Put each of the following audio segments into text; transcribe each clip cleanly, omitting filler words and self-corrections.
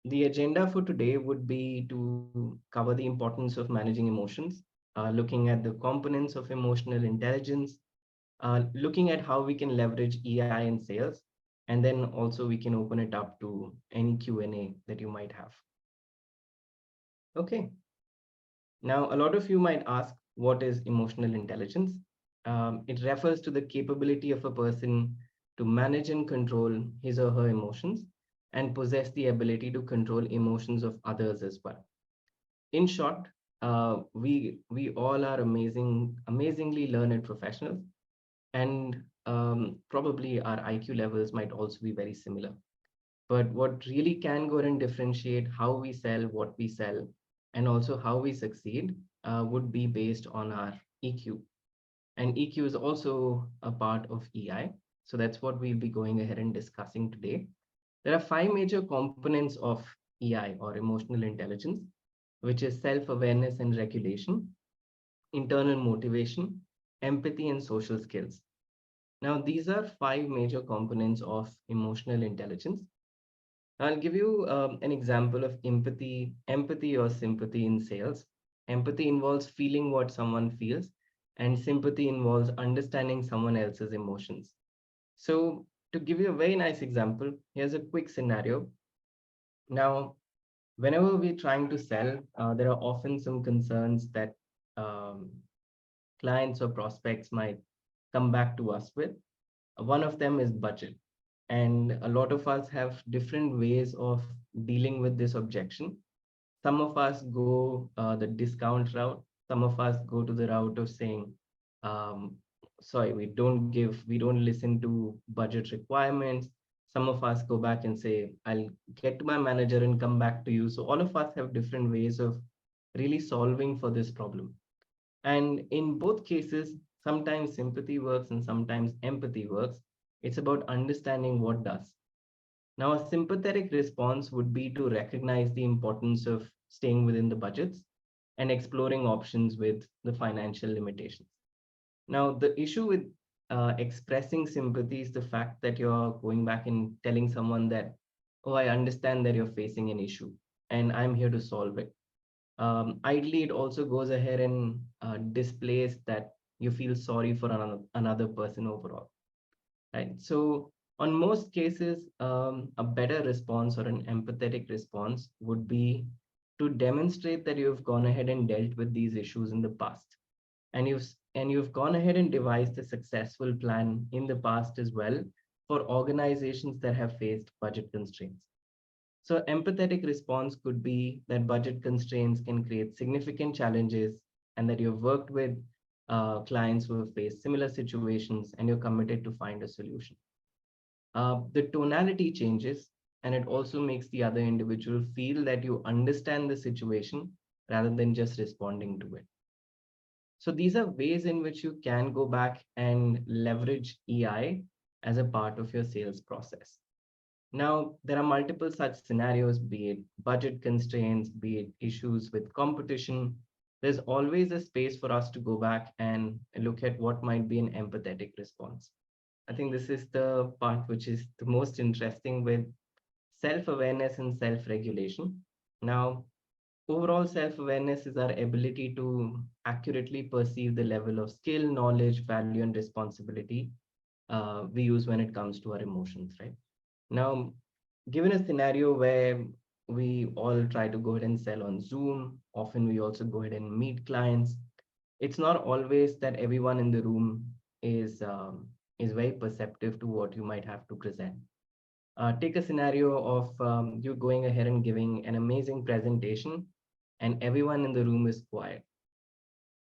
The agenda for today would be to cover the importance of managing emotions, looking at the components of emotional intelligence, looking at how we can leverage EI in sales, and then also we can open it up to any Q&A that you might have. Okay, now a lot of you might ask, what is emotional intelligence? It refers to the capability of a person to manage and control his or her emotions and possess the ability to control emotions of others as well. In short, we all are amazingly learned professionals, and probably our IQ levels might also be very similar. But what really can go and differentiate how we sell, what we sell, and also how we succeed would be based on our EQ. And EQ is also a part of EI. So that's what we'll be going ahead and discussing today. There are five major components of EI or emotional intelligence, which is self-awareness and regulation, internal motivation, empathy, and social skills. Now, these are five major components of emotional intelligence. I'll give you an example of empathy or sympathy in sales. Empathy involves feeling what someone feels, and sympathy involves understanding someone else's emotions. So, to give you a very nice example, here's a quick scenario. Now, whenever we're trying to sell, there are often some concerns that um, clients or prospects might come back to us with. One of them is budget. And a lot of us have different ways of dealing with this objection. Some of us go the discount route. Some of us go to the route of saying, um, sorry, we don't listen to budget requirements. Some of us go back and say, I'll get to my manager and come back to you. So all of us have different ways of really solving for this problem. And in both cases, sometimes sympathy works and sometimes empathy works. It's about understanding what does. Now, a sympathetic response would be to recognize the importance of staying within the budgets and exploring options with the financial limitations. Now, the issue with expressing sympathy is the fact that you're going back and telling someone that, oh, I understand that you're facing an issue and I'm here to solve it. Ideally, it also goes ahead and displays that you feel sorry for another person overall, right? So on most cases, a better response or an empathetic response would be to demonstrate that you've gone ahead and dealt with these issues in the past, and you've gone ahead and devised a successful plan in the past as well for organizations that have faced budget constraints. So empathetic response could be that budget constraints can create significant challenges and that you've worked with clients who have faced similar situations and you're committed to find a solution. The tonality changes and it also makes the other individual feel that you understand the situation rather than just responding to it. So these are ways in which you can go back and leverage EI as a part of your sales process. Now, there are multiple such scenarios, be it budget constraints, be it issues with competition. There's always a space for us to go back and look at what might be an empathetic response. I think this is the part which is the most interesting with self-awareness and self-regulation. Now, overall self-awareness is our ability to accurately perceive the level of skill, knowledge, value, and responsibility we use when it comes to our emotions, right? Now, given a scenario where we all try to go ahead and sell on Zoom, often we also go ahead and meet clients. It's not always that everyone in the room is very perceptive to what you might have to present. Take a scenario of you going ahead and giving an amazing presentation, and everyone in the room is quiet.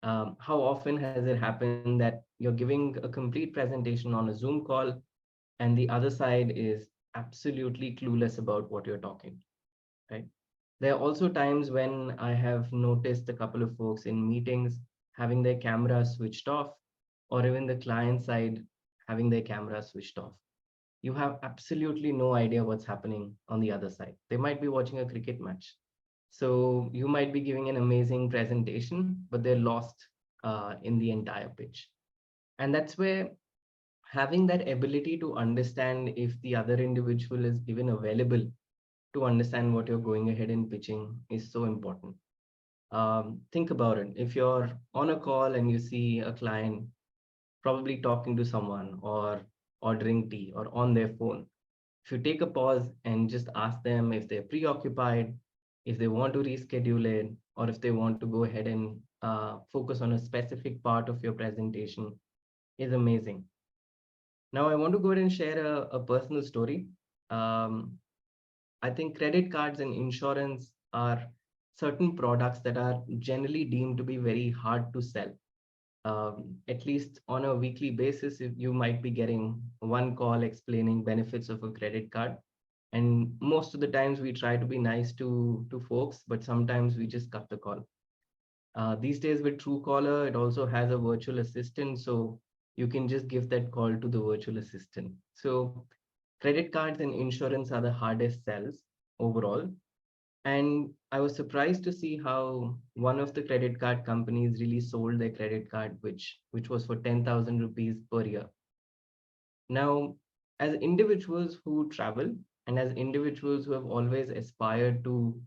How often has it happened that you're giving a complete presentation on a Zoom call, and the other side is absolutely clueless about what you're talking, right? There are also times when I have noticed a couple of folks in meetings having their cameras switched off, or even the client side having their camera switched off. You have absolutely no idea what's happening on the other side. They might be watching a cricket match. So you might be giving an amazing presentation, but they're lost in the entire pitch. And that's where having that ability to understand if the other individual is even available to understand what you're going ahead and pitching is so important. Think about it. If you're on a call and you see a client probably talking to someone or ordering tea or on their phone, if you take a pause and just ask them if they're preoccupied, if they want to reschedule it, or if they want to go ahead and focus on a specific part of your presentation, is amazing. Now, I want to go ahead and share a personal story. Um, I think credit cards and insurance are certain products that are generally deemed to be very hard to sell. At least on a weekly basis, you might be getting one call explaining benefits of a credit card. And most of the times we try to be nice to folks, but sometimes we just cut the call. These days with Truecaller, it also has a virtual assistant, so you can just give that call to the virtual assistant. So credit cards and insurance are the hardest sells overall. And I was surprised to see how one of the credit card companies really sold their credit card, which was for 10,000 rupees per year. Now, as individuals who travel and as individuals who have always aspired to,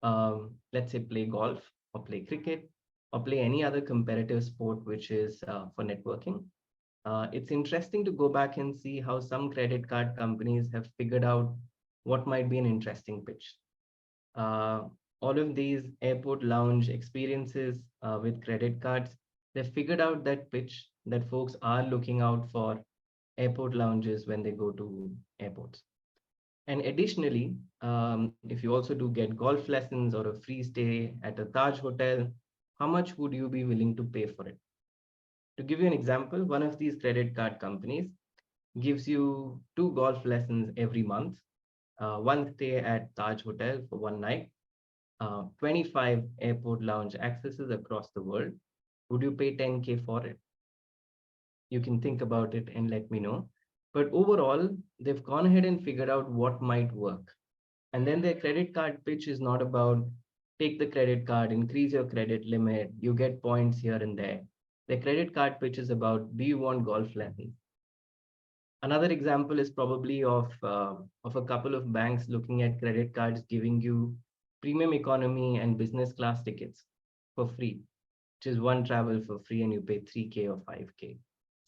let's say, play golf or play cricket or play any other competitive sport which is for networking, it's interesting to go back and see how some credit card companies have figured out what might be an interesting pitch. uh, all of these airport lounge experiences with credit cards, they figured out that pitch that folks are looking out for airport lounges when they go to airports. And additionally, if you also do get golf lessons or a free stay at a Taj hotel, how much would you be willing to pay for it? To give you an example, one of these credit card companies gives you two golf lessons every month, one stay at Taj Hotel for one night, 25 airport lounge accesses across the world. Would you pay 10K for it? You can think about it and let me know. But overall, they've gone ahead and figured out what might work. And then their credit card pitch is not about take the credit card, increase your credit limit, you get points here and there. Their credit card pitch is about do you want golf lessons? Another example is probably of a couple of banks looking at credit cards giving you premium economy and business class tickets for free, which is one travel for free and you pay 3K or 5K.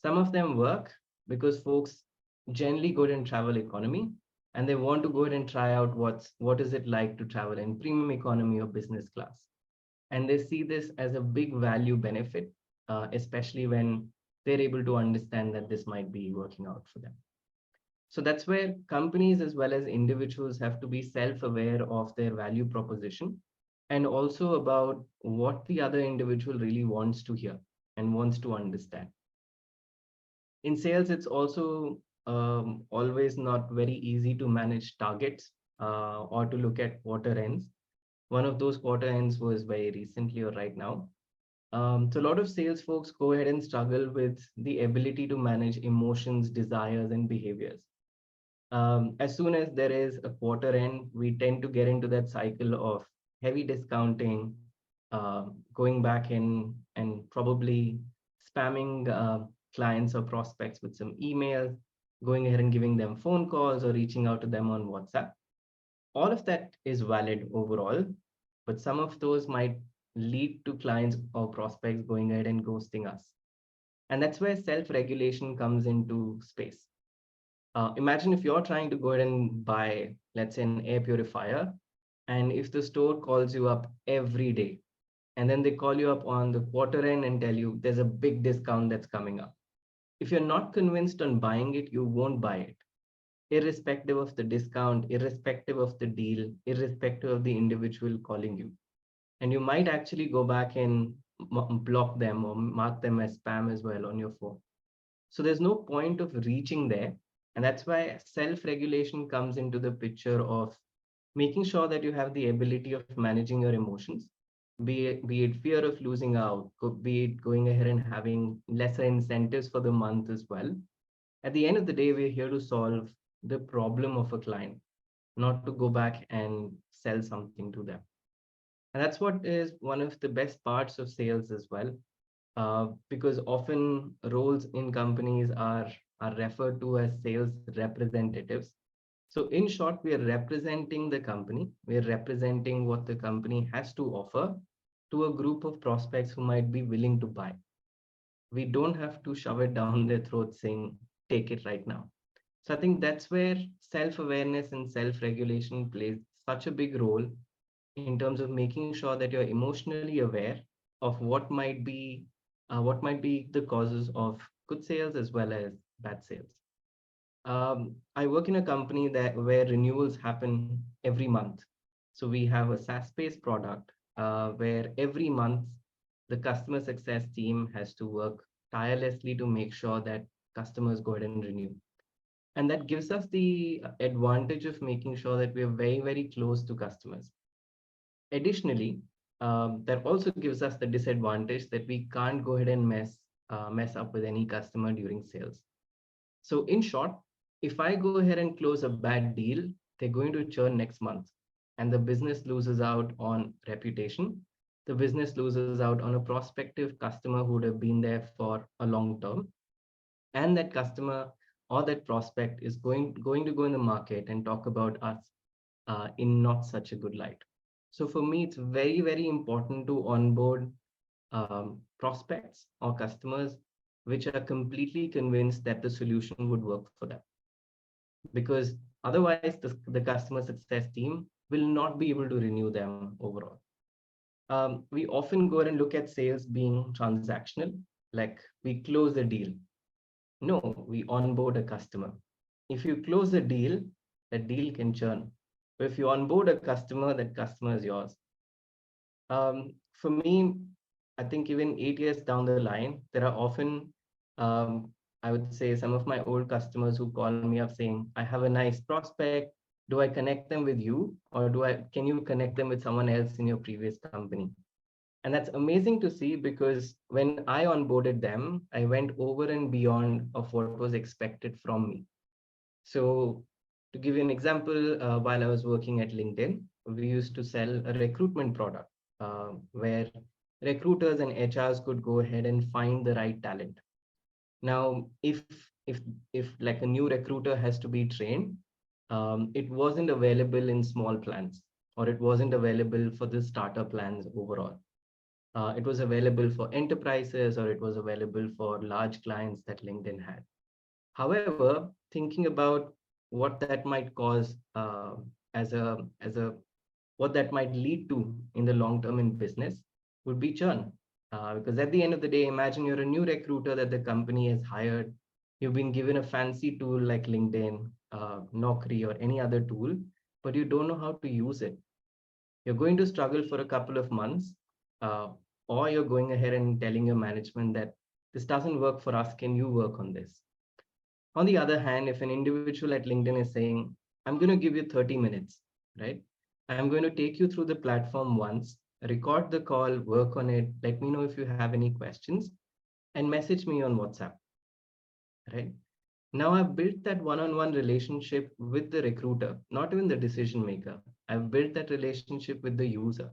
Some of them work because folks generally go in travel economy and they want to go ahead and try out what is it like to travel in premium economy or business class. And they see this as a big value benefit, especially when they're able to understand that this might be working out for them. So that's where companies as well as individuals have to be self-aware of their value proposition and also about what the other individual really wants to hear and wants to understand. In sales, it's also always not very easy to manage targets or to look at quarter ends. One of those quarter ends was very recently or right now. So a lot of sales folks go ahead and struggle with the ability to manage emotions, desires, and behaviors. As soon as there is a quarter end, we tend to get into that cycle of heavy discounting, going back in and probably spamming clients or prospects with some emails, going ahead and giving them phone calls or reaching out to them on WhatsApp. All of that is valid overall, but some of those might lead to clients or prospects going ahead and ghosting us. And that's where self-regulation comes into space. Imagine if you're trying to go ahead and buy, let's say, an air purifier, and if the store calls you up every day, and then they call you up on the quarter end and tell you there's a big discount that's coming up. If you're not convinced on buying it, you won't buy it, irrespective of the discount, irrespective of the deal, irrespective of the individual calling you. And you might actually go back and block them or mark them as spam as well on your phone. So there's no point of reaching there. And that's why self regulation comes into the picture of making sure that you have the ability of managing your emotions, be it fear of losing out, be it going ahead and having lesser incentives for the month as well. At the end of the day, we're here to solve the problem of a client, not to go back and sell something to them. And that's what is one of the best parts of sales as well, because often roles in companies are referred to as sales representatives. So in short, we are representing the company. We are representing what the company has to offer to a group of prospects who might be willing to buy. We don't have to shove it down their throats saying, take it right now. So I think that's where self-awareness and self-regulation plays such a big role in terms of making sure that you're emotionally aware of what might be the causes of good sales as well as bad sales. I work in a company that where renewals happen every month. So we have a SaaS-based product where every month the customer success team has to work tirelessly to make sure that customers go ahead and renew. And that gives us the advantage of making sure that we are very, very close to customers. Additionally, that also gives us the disadvantage that we can't go ahead and mess up with any customer during sales. So in short, if I go ahead and close a bad deal, they're going to churn next month, and the business loses out on reputation. The business loses out on a prospective customer who would have been there for a long term, and that customer or that prospect is going to go in the market and talk about us in not such a good light. So for me, it's very, very important to onboard prospects or customers which are completely convinced that the solution would work for them. Because otherwise, the customer success team will not be able to renew them overall. We often go and look at sales being transactional, like we close a deal. No, we onboard a customer. If you close a deal, that deal can churn. But if you onboard a customer, that customer is yours. For me, I think even 8 years down the line, there are often, I would say, some of my old customers who call me up saying, I have a nice prospect. Do I connect them with you, or can you connect them with someone else in your previous company? And that's amazing to see, because when I onboarded them, I went over and beyond of what was expected from me. So to give you an example, while I was working at LinkedIn, we used to sell a recruitment product where recruiters and HRs could go ahead and find the right talent. Now, if like a new recruiter has to be trained, it wasn't available in small plans, or it wasn't available for the starter plans overall. It was available for enterprises, or it was available for large clients that LinkedIn had. However, thinking about what that might cause as a what that might lead to in the long term in business would be churn. Because at the end of the day, imagine you're a new recruiter that the company has hired. You've been given a fancy tool like LinkedIn, Naukri, or any other tool, but you don't know how to use it. You're going to struggle for a couple of months, uh, or you're going ahead and telling your management that this doesn't work for us. Can you work on this? On the other hand, if an individual at LinkedIn is saying, I'm going to give you 30 minutes, right? I'm going to take you through the platform once, record the call, work on it, let me know if you have any questions, and message me on WhatsApp, right? Now I've built that one-on-one relationship with the recruiter, not even the decision maker. I've built that relationship with the user.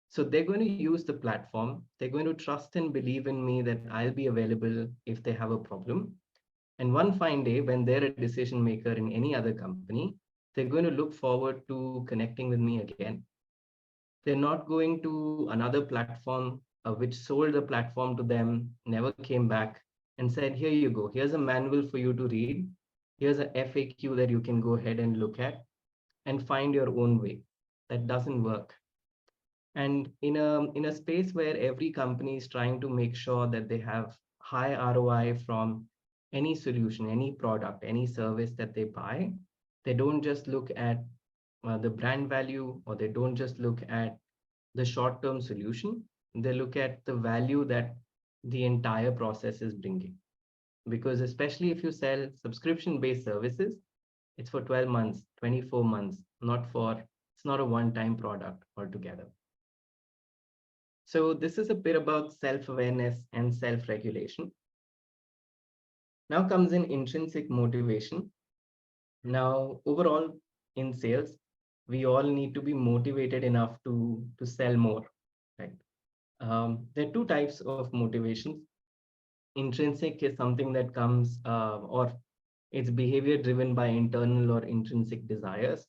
So they're going to use the platform. They're going to trust and believe in me that I'll be available if they have a problem. And one fine day, when they're a decision maker in any other company, they're going to look forward to connecting with me again. They're not going to another platform which sold the platform to them, never came back and said, here you go. Here's a manual for you to read. Here's a FAQ that you can go ahead and look at and find your own way. That doesn't work. And in a space where every company is trying to make sure that they have high ROI from any solution, any product, any service that they buy, they don't just look at the brand value, or they don't just look at the short-term solution. They look at the value that the entire process is bringing. Because especially if you sell subscription-based services, it's for 12 months, 24 months, it's not a one-time product altogether. So this is a bit about self-awareness and self-regulation. Now comes in intrinsic motivation. Now, overall in sales, we all need to be motivated enough to sell more, right? There are two types of motivations. Intrinsic is something that comes, or It's behavior driven by internal or intrinsic desires,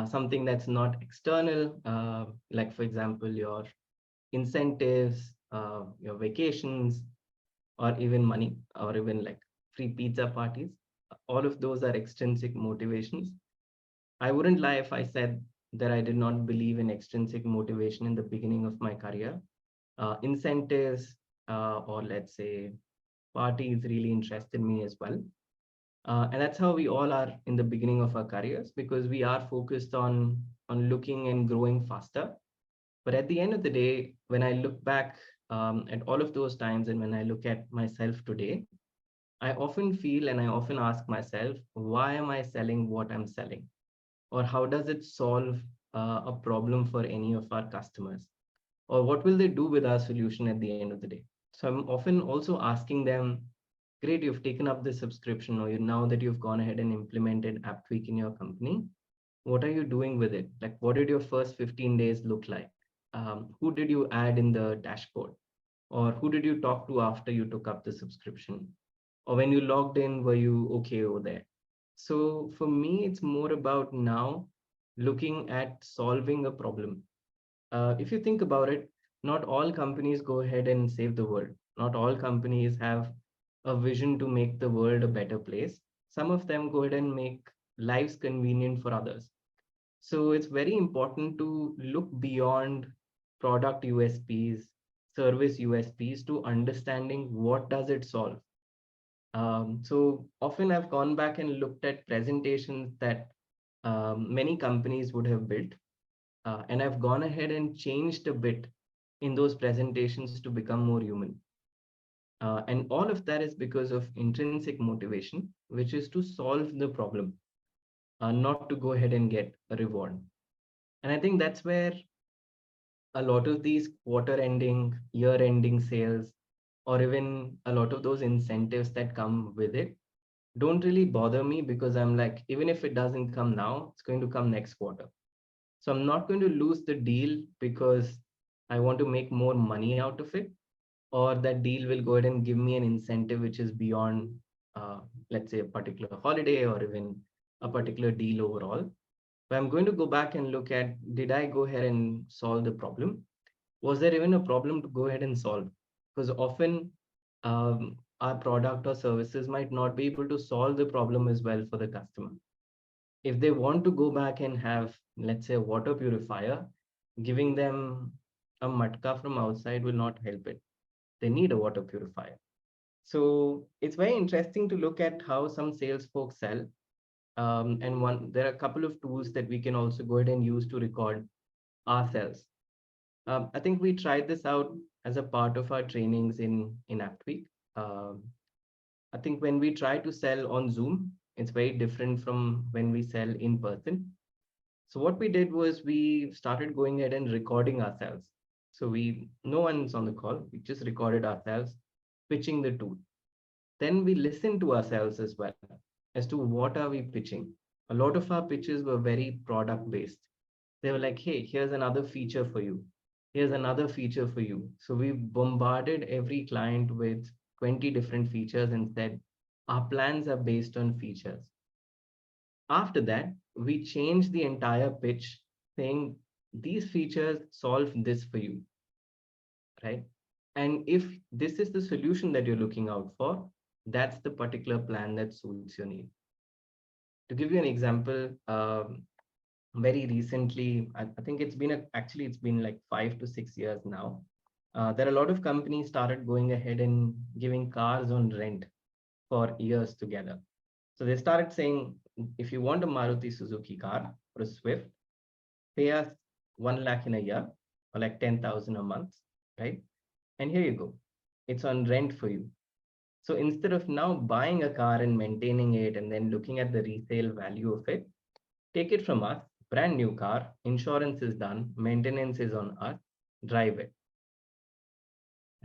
something that's not external, like, for example, your incentives, your vacations, or even money, or even like free pizza parties. All of those are extrinsic motivations. I wouldn't lie if I said that I did not believe in extrinsic motivation in the beginning of my career. Incentives, or let's say parties, really interested me as well. And that's how we all are in the beginning of our careers, because we are focused on looking and growing faster. But at the end of the day, when I look back at all of those times, and when I look at myself today, I often feel and I often ask myself, why am I selling what I'm selling? Or how does it solve a problem for any of our customers? Or what will they do with our solution at the end of the day? So I'm often also asking them, great, you've taken up the subscription, or now that you've gone ahead and implemented app tweak in your company, what are you doing with it? Like, what did your first 15 days look like? Who did you add in the dashboard? Or who did you talk to after you took up the subscription? Or when you logged in, were you okay over there? So for me, it's more about now looking at solving a problem. If you think about it, not all companies go ahead and save the world. Not all companies have a vision to make the world a better place. Some of them go ahead and make lives convenient for others. So it's very important to look beyond product USPs, service USPs, to understanding what does it solve. So often I've gone back and looked at presentations that many companies would have built, and I've gone ahead and changed a bit in those presentations to become more human. And all of that is because of intrinsic motivation, which is to solve the problem, not to go ahead and get a reward. And I think that's where a lot of these quarter ending, year ending sales, or even a lot of those incentives that come with it, don't really bother me, because I'm like, even if it doesn't come now, it's going to come next quarter. So I'm not going to lose the deal because I want to make more money out of it, or that deal will go ahead and give me an incentive which is beyond, uh, let's say, a particular holiday or even a particular deal overall. But I'm going to go back and look at, did I go ahead and solve the problem? Was there even a problem to go ahead and solve? Because often our product or services might not be able to solve the problem as well for the customer. If they want to go back and have, let's say, a water purifier, giving them a matka from outside will not help it. They need a water purifier. So it's very interesting to look at how some sales folks sell. There are a couple of tools that we can also go ahead and use to record ourselves. I think we tried this out as a part of our trainings in AppTweak. Um, I think when we try to sell on Zoom, it's very different from when we sell in person. So what we did was we started going ahead and recording ourselves. So no one's on the call. We just recorded ourselves pitching the tool. Then we listened to ourselves as well as to what are we pitching. A lot of our pitches were very product based. They were like, hey, here's another feature for you. Here's another feature for you. So we bombarded every client with 20 different features and said, our plans are based on features. After that, we changed the entire pitch saying, these features solve this for you, right? And if this is the solution that you're looking out for, that's the particular plan that suits your need. To give you an example, very recently, I think actually it's been like 5 to 6 years now. There are a lot of companies started going ahead and giving cars on rent for years together. So they started saying, if you want a Maruti Suzuki car or a Swift, pay us 1 lakh in a year, or like 10,000 a month, right? And here you go. It's on rent for you. So instead of now buying a car and maintaining it and then looking at the resale value of it, take it from us, brand new car, insurance is done, maintenance is on us, drive it,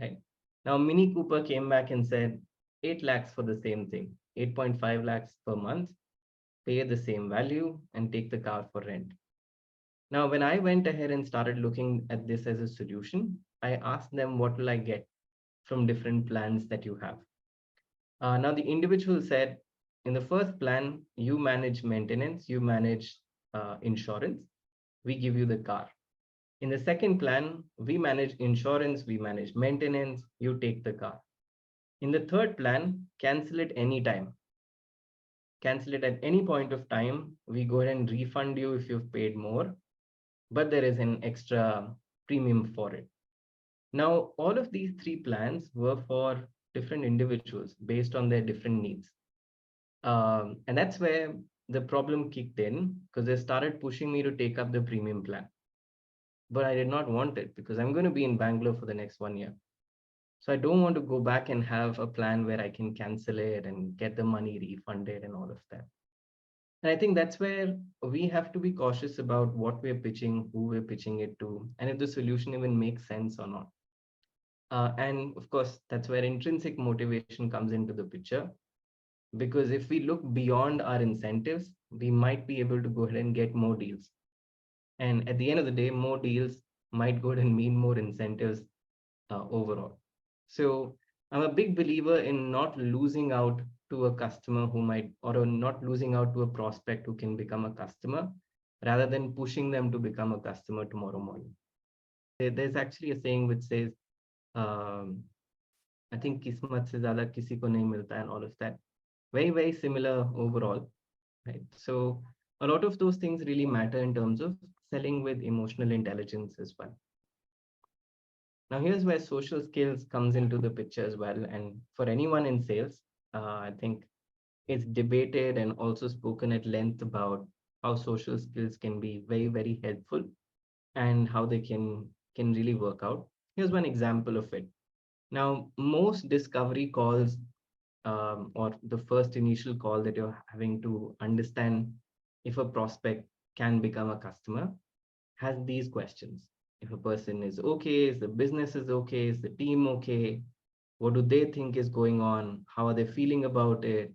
right? Now Mini Cooper came back and said 8 lakhs for the same thing, 8.5 lakhs per month, pay the same value and take the car for rent. Now, when I went ahead and started looking at this as a solution, I asked them, what will I get from different plans that you have? Now, the individual said, In the first plan, you manage maintenance, you manage insurance, we give you the car. In the second plan, we manage insurance, we manage maintenance, you take the car. In the third plan, cancel it anytime. Cancel it at any point of time. We go ahead and refund you if you've paid more, but there is an extra premium for it. Now, all of these three plans were for different individuals based on their different needs. And that's where the problem kicked in because they started pushing me to take up the premium plan. But I did not want it because I'm going to be in Bangalore for the next 1 year. So I don't want to go back and have a plan where I can cancel it and get the money refunded and all of that. And I think that's where we have to be cautious about what we're pitching, who we're pitching it to, and if the solution even makes sense or not. And of course, that's where intrinsic motivation comes into the picture. Because if we look beyond our incentives, we might be able to go ahead and get more deals. And at the end of the day, more deals might go ahead and mean more incentives overall. So I'm a big believer in not losing out to a customer who might, or not losing out to a prospect who can become a customer, rather than pushing them to become a customer tomorrow morning. There's actually a saying which says, um, I think kismat se zyada kisi ko nahi milta and all of that. Very, very similar overall, right? So a lot of those things really matter in terms of selling with emotional intelligence as well. Now, here's where social skills comes into the picture as well. And for anyone in sales, I think it's debated and also spoken at length about how social skills can be very, very helpful and how they can really work out. Here's one example of it. Now, most discovery calls or the first initial call that you're having to understand if a prospect can become a customer has these questions. If a person is okay, is the business is okay, is the team okay? What do they think is going on? How are they feeling about it?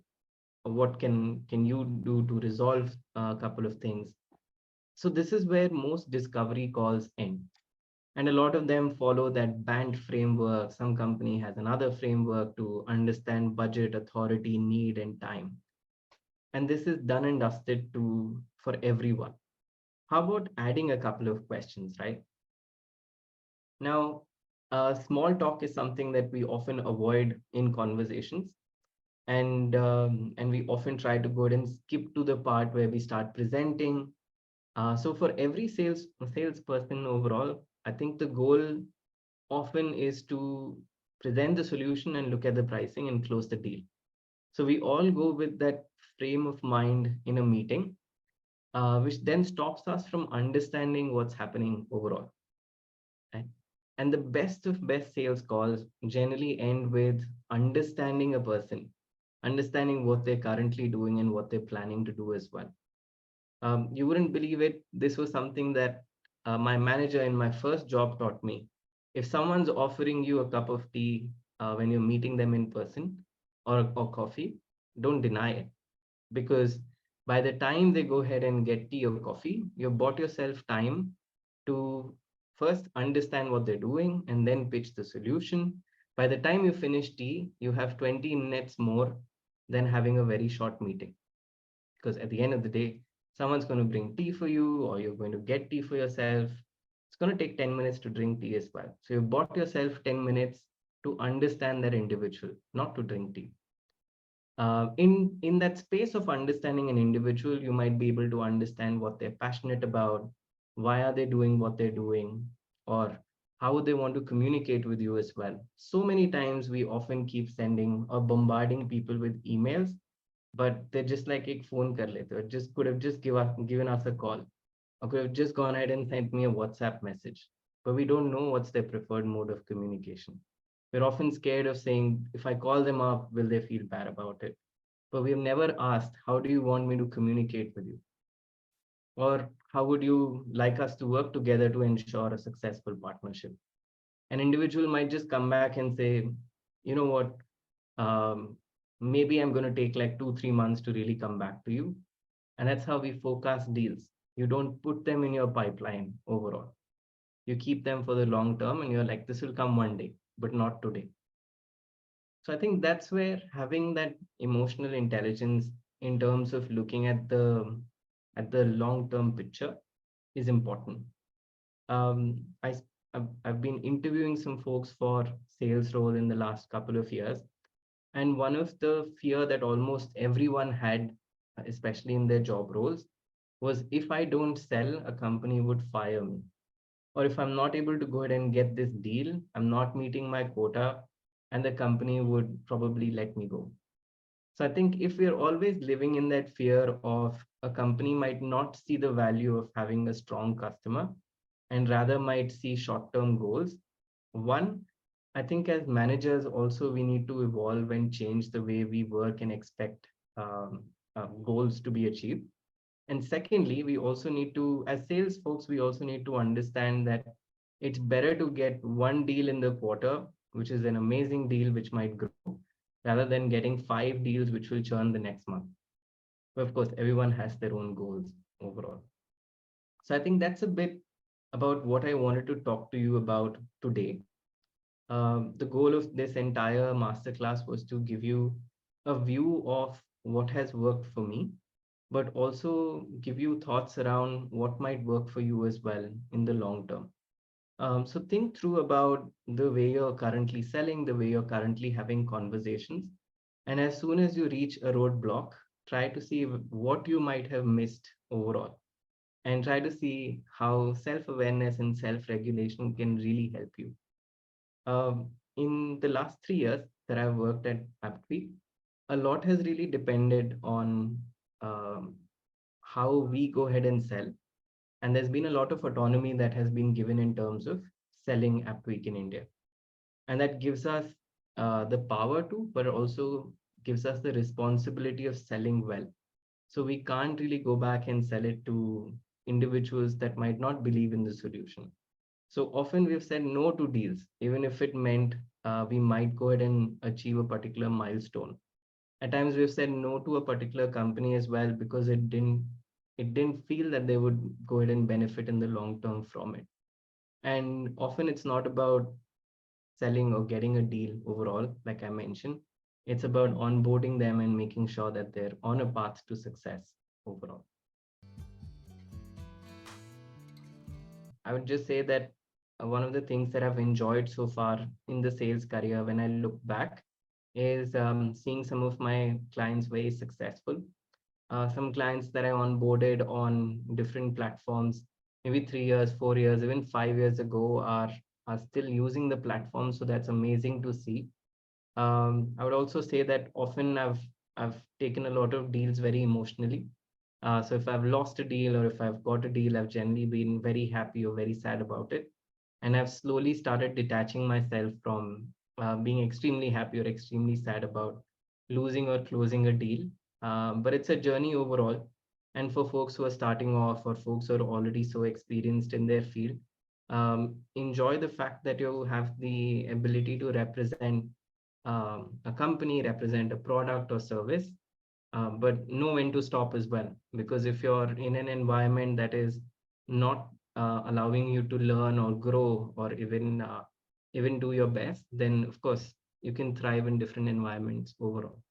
What can you do to resolve a couple of things? So this is where most discovery calls end. And a lot of them follow that band framework. Some company has another framework to understand budget, authority, need, and time. And this is done and dusted to for everyone. How about adding a couple of questions, right? Now, small talk is something that we often avoid in conversations, and we often try to go ahead and skip to the part where we start presenting. So for every salesperson overall, I think the goal often is to present the solution and look at the pricing and close the deal. So we all go with that frame of mind in a meeting, which then stops us from understanding what's happening overall. Right? And the best of best sales calls generally end with understanding a person, understanding what they're currently doing and what they're planning to do as well. You wouldn't believe it. This was something that my manager in my first job taught me. If someone's offering you a cup of tea when you're meeting them in person or coffee, don't deny it. Because by the time they go ahead and get tea or coffee, you've bought yourself time to first understand what they're doing and then pitch the solution. By the time you finish tea, you have 20 minutes more than having a very short meeting. Because at the end of the day, someone's going to bring tea for you, or you're going to get tea for yourself. It's going to take 10 minutes to drink tea as well. So you've bought yourself 10 minutes to understand that individual, not to drink tea. In that space of understanding an individual, you might be able to understand what they're passionate about, why are they doing what they're doing, or how would they want to communicate with you as well. So many times we often keep sending or bombarding people with emails, but they're just like एक phone कर लेते हो, just could have just given us a call, or could have just gone ahead and sent me a WhatsApp message. But we don't know what's their preferred mode of communication. We're often scared of saying, if I call them up, will they feel bad about it? But we've never asked, how do you want me to communicate with you? Or how would you like us to work together to ensure a successful partnership? An individual might just come back and say, you know what, maybe I'm going to take like 2, 3 months to really come back to you. And that's how we forecast deals. You don't put them in your pipeline overall. You keep them for the long term and you're like, this will come one day, but not today. So I think that's where having that emotional intelligence in terms of looking at the long term picture is important. Um, I I've been interviewing some folks for sales role in the last couple of years, and one of the fear that almost everyone had, especially in their job roles, was if I don't sell, a company would fire me. Or if I'm not able to go ahead and get this deal, I'm not meeting my quota, and the company would probably let me go. So I think if we're always living in that fear of a company might not see the value of having a strong customer and rather might see short-term goals, one, I think as managers also we need to evolve and change the way we work and expect goals to be achieved. And secondly, we also need to, as sales folks, we also need to understand that it's better to get one deal in the quarter, which is an amazing deal which might grow, rather than getting five deals which will churn the next month. But of course, everyone has their own goals overall. So I think that's a bit about what I wanted to talk to you about today. The goal of this entire masterclass was to give you a view of what has worked for me, but also give you thoughts around what might work for you as well in the long term. So think through about the way you're currently selling, the way you're currently having conversations. And as soon as you reach a roadblock, try to see what you might have missed overall and try to see how self awareness and self regulation can really help you. In the last 3 years that I've worked at Aptweek, a lot has really depended on um, how we go ahead and sell. And there's been a lot of autonomy that has been given in terms of selling Aptweek in India. And that gives us the power to, but also gives us the responsibility of selling well. So we can't really go back and sell it to individuals that might not believe in the solution. So often we've said no to deals, even if it meant we might go ahead and achieve a particular milestone. At times we've said no to a particular company as well because it didn't feel that they would go ahead and benefit in the long term from it. And often it's not about selling or getting a deal overall, like I mentioned. It's about onboarding them and making sure that they're on a path to success overall. I would just say that one of the things that I've enjoyed so far in the sales career when I look back is seeing some of my clients very successful. Some clients that I onboarded on different platforms, maybe 3 years, 4 years, even 5 years ago, are still using the platform. So that's amazing to see. I would also say that often I've taken a lot of deals very emotionally. So if I've lost a deal or if I've got a deal, I've generally been very happy or very sad about it, and I've slowly started detaching myself from being extremely happy or extremely sad about losing or closing a deal. But it's a journey overall, and for folks who are starting off or folks who are already so experienced in their field, enjoy the fact that you have the ability to represent a company, represent a product or service, but know when to stop as well. Because if you're in an environment that is not allowing you to learn or grow or even do your best, then of course you can thrive in different environments overall.